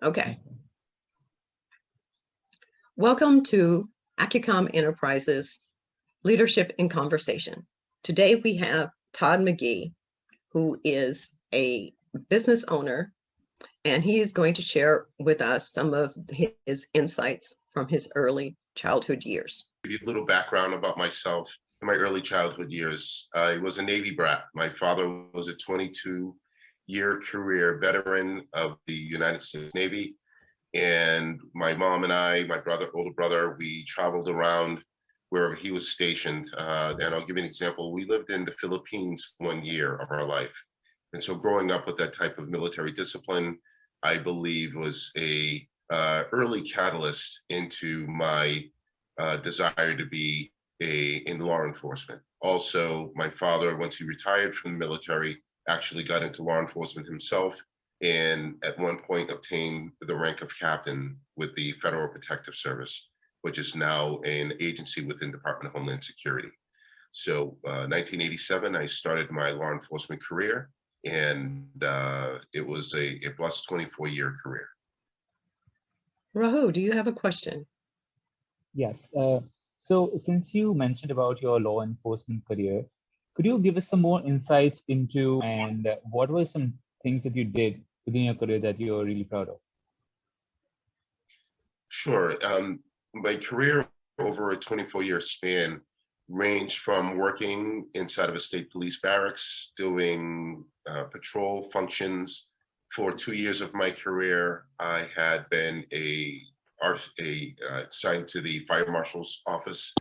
Okay. Welcome to Accucomp Enterprises Leadership in Conversation. Today we have Todd McGhee, who is a business owner, and he is going to share with us some of his insights from his early childhood years. Give you a little background about myself. In my early childhood years, I was a Navy brat. My father was a 22-year career veteran of the United States Navy. And my mom and I, my older brother, we traveled around wherever he was stationed. And I'll give you an example. We lived in the Philippines 1 year of our life. And so growing up with that type of military discipline, I believe was a early catalyst into my desire to be in law enforcement. Also, my father, once he retired from the military, actually got into law enforcement himself, and at one point obtained the rank of captain with the Federal Protective Service, which is now an agency within Department of Homeland Security. So 1987, I started my law enforcement career, and it was a blessed 24-year career. Rahul, do you have a question? Yes. So since you mentioned about your law enforcement career, could you give us some more insights into and what were some things that you did within your career that you're really proud of? Sure. My career over a 24-year span ranged from working inside of a state police barracks, doing patrol functions. For 2 years of my career, I had been assigned to the fire marshal's office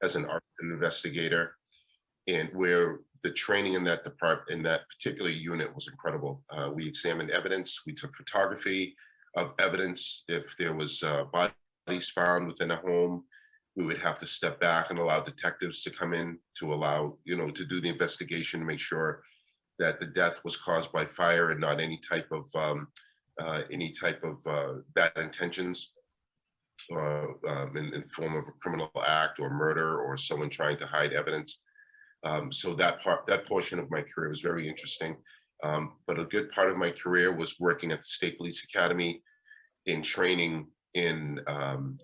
as an arson investigator, and where the training in that department, in that particular unit, was incredible. We examined evidence, we took photography of evidence. If there was bodies found within a home, we would have to step back and allow detectives to come in to allow, to do the investigation, to make sure that the death was caused by fire and not any type of bad intentions in the form of a criminal act or murder or someone trying to hide evidence. So that portion of my career was very interesting. But a good part of my career was working at the State Police Academy in training in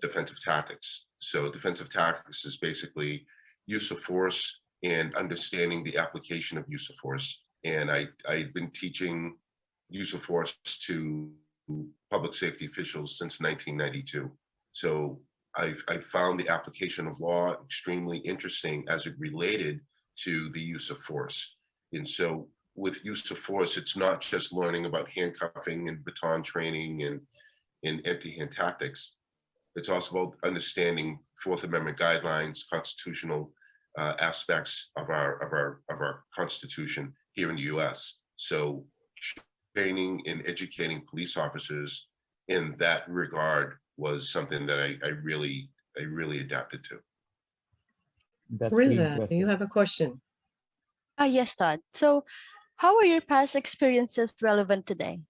defensive tactics. So defensive tactics is basically use of force and understanding the application of use of force. And I'd been teaching use of force to public safety officials since 1992. So I found the application of law extremely interesting as it related to the use of force. And so with use of force, it's not just learning about handcuffing and baton training and empty-hand tactics. It's also about understanding Fourth Amendment guidelines, constitutional aspects of our Constitution here in the U.S. So training and educating police officers in that regard was something that I really adapted to. That's Riza, do you have a question? Yes, Todd. So how are your past experiences relevant today?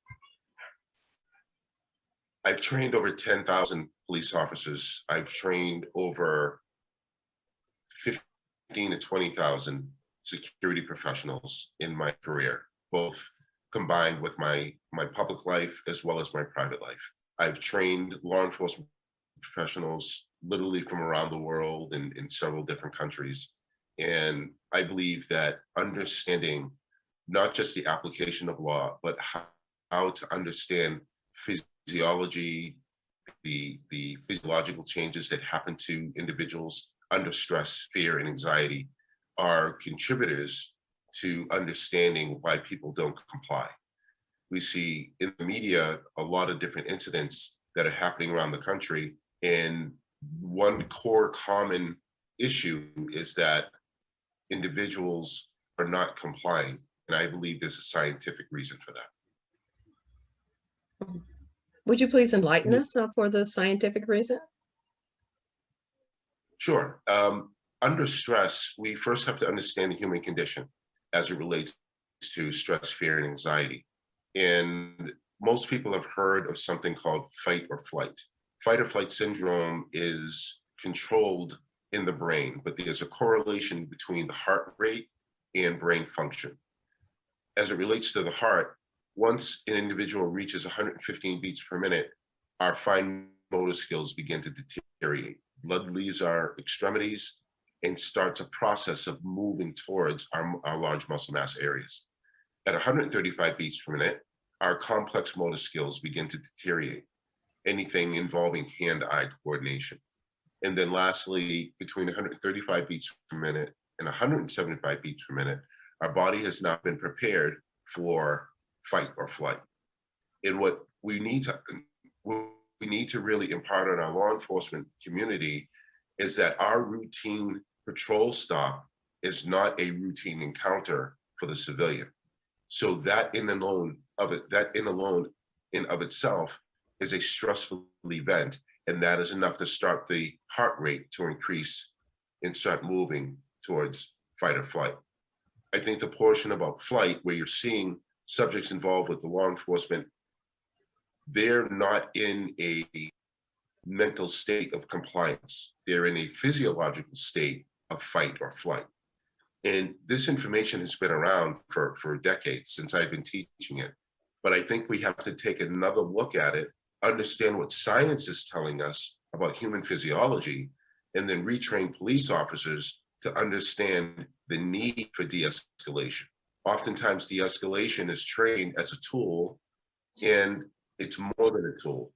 I've trained over 10,000 police officers. I've trained over 15 to 20,000 security professionals in my career, both combined with my public life as well as my private life. I've trained law enforcement professionals literally from around the world in several different countries. And I believe that understanding not just the application of law, but how to understand physiology, the physiological changes that happen to individuals under stress, fear, and anxiety are contributors to understanding why people don't comply. We see in the media a lot of different incidents that are happening around the country, and one core common issue is that individuals are not complying, and I believe there's a scientific reason for that. Would you please enlighten us for the scientific reason? Sure. Under stress, we first have to understand the human condition as it relates to stress, fear, and anxiety. And most people have heard of something called fight or flight. Fight or flight syndrome is controlled in the brain, but there's a correlation between the heart rate and brain function. As it relates to the heart, once an individual reaches 115 beats per minute, our fine motor skills begin to deteriorate. Blood leaves our extremities and starts a process of moving towards our large muscle mass areas. At 135 beats per minute, our complex motor skills begin to deteriorate, anything involving hand-eye coordination. And then lastly, between 135 beats per minute and 175 beats per minute, our body has not been prepared for fight or flight. And what we need to really impart on our law enforcement community is that our routine patrol stop is not a routine encounter for the civilian. So that in alone in of itself is a stressful event, and that is enough to start the heart rate to increase and start moving towards fight or flight. I think the portion about flight, where you're seeing subjects involved with the law enforcement, they're not in a mental state of compliance. They're in a physiological state of fight or flight. And this information has been around for decades since I've been teaching it. But I think we have to take another look at it, understand what science is telling us about human physiology, and then retrain police officers to understand the need for de-escalation. Oftentimes, de-escalation is trained as a tool, and it's more than a tool.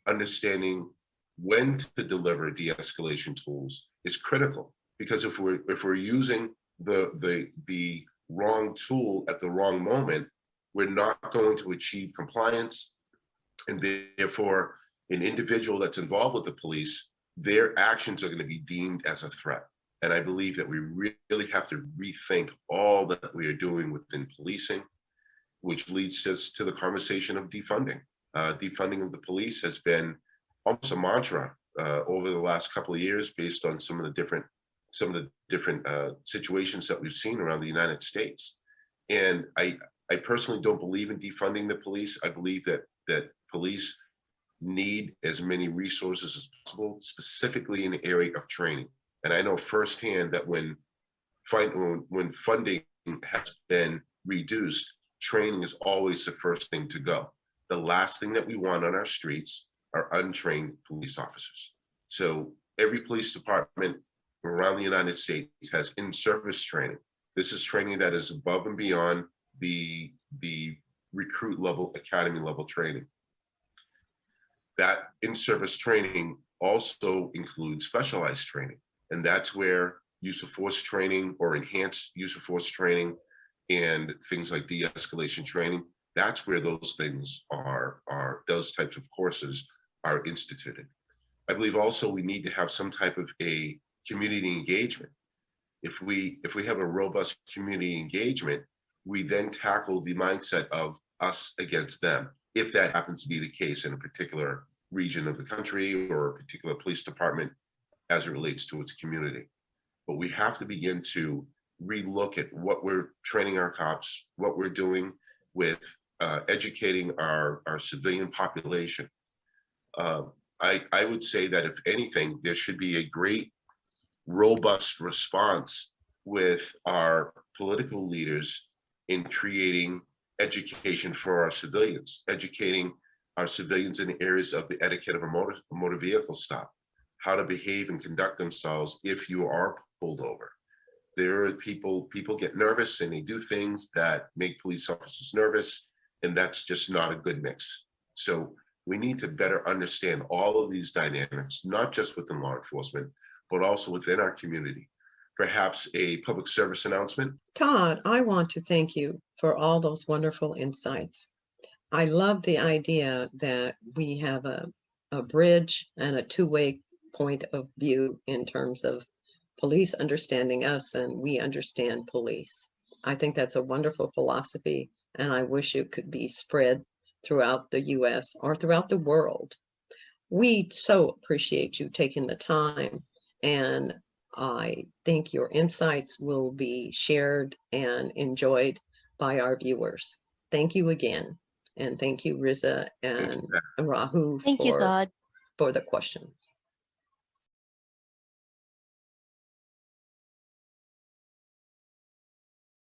Understanding when to deliver de-escalation tools is critical, because if we're using the wrong tool at the wrong moment, we're not going to achieve compliance, and therefore an individual that's involved with the police, their actions are going to be deemed as a threat. And I believe that we really have to rethink all that we are doing within policing, which leads us to the conversation of defunding. Defunding of the police has been almost a mantra over the last couple of years, based on some of the different situations that we've seen around the United States. And I personally don't believe in defunding the police. I believe that police need as many resources as possible, specifically in the area of training. And I know firsthand that when funding has been reduced, training is always the first thing to go. The last thing that we want on our streets are untrained police officers. So every police department around the United States has in-service training. This is training that is above and beyond the recruit level, academy level training. That in-service training also includes specialized training. And that's where use of force training or enhanced use of force training and things like de-escalation training, that's where those things those types of courses are instituted. I believe also we need to have some type of a community engagement. If we have a robust community engagement, we then tackle the mindset of us against them, if that happens to be the case in a particular region of the country or a particular police department as it relates to its community. But we have to begin to relook at what we're training our cops, what we're doing with educating our civilian population. I would say that if anything, there should be a great, robust response with our political leaders in creating education for our civilians, educating our civilians in the areas of the etiquette of a motor vehicle stop, how to behave and conduct themselves if you are pulled over. There are people get nervous and they do things that make police officers nervous, and that's just not a good mix. So we need to better understand all of these dynamics, not just within law enforcement, but also within our community. Perhaps a public service announcement. Todd, I want to thank you for all those wonderful insights. I love the idea that we have a bridge and a two-way point of view in terms of police understanding us and we understand police. I think that's a wonderful philosophy, and I wish it could be spread throughout the US or throughout the world. We so appreciate you taking the time, and I think your insights will be shared and enjoyed by our viewers. Thank you again. And thank you, Riza and Rahu, Thank you, Todd. for the questions.